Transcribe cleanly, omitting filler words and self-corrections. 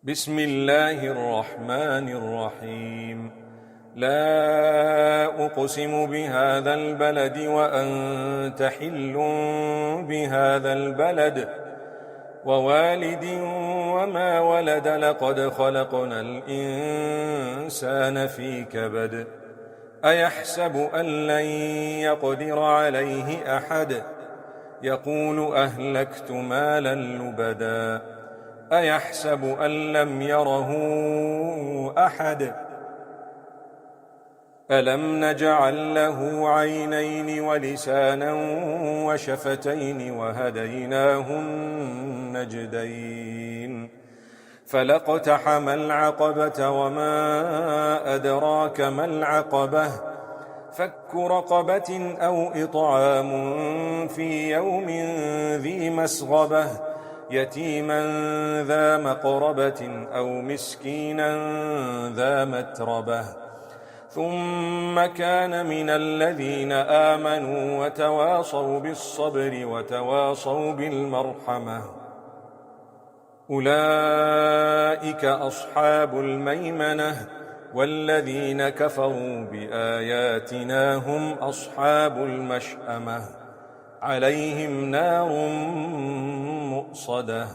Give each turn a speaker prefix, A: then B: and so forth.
A: بسم الله الرحمن الرحيم. لا أقسم بهذا البلد وأنت حل بهذا البلد ووالد وما ولد لقد خلقنا الإنسان في كبد أيحسب أن لن يقدر عليه أحد يقول أهلكت مالا لبدا أيحسب أن لم يره أحد ألم نجعل له عينين ولسانا وشفتين وهديناه النجدين فلاقتحم العقبة وما أدراك ما العقبة فك رقبة أو إطعام في يوم ذي مسغبة يتيما ذا مقربة أو مسكينا ذا متربة ثم كان من الذين آمنوا وتواصوا بالصبر وتواصوا بالمرحمة أولئك أصحاب الميمنة والذين كفروا بآياتنا هم أصحاب المشأمة عليهم نار مؤصدة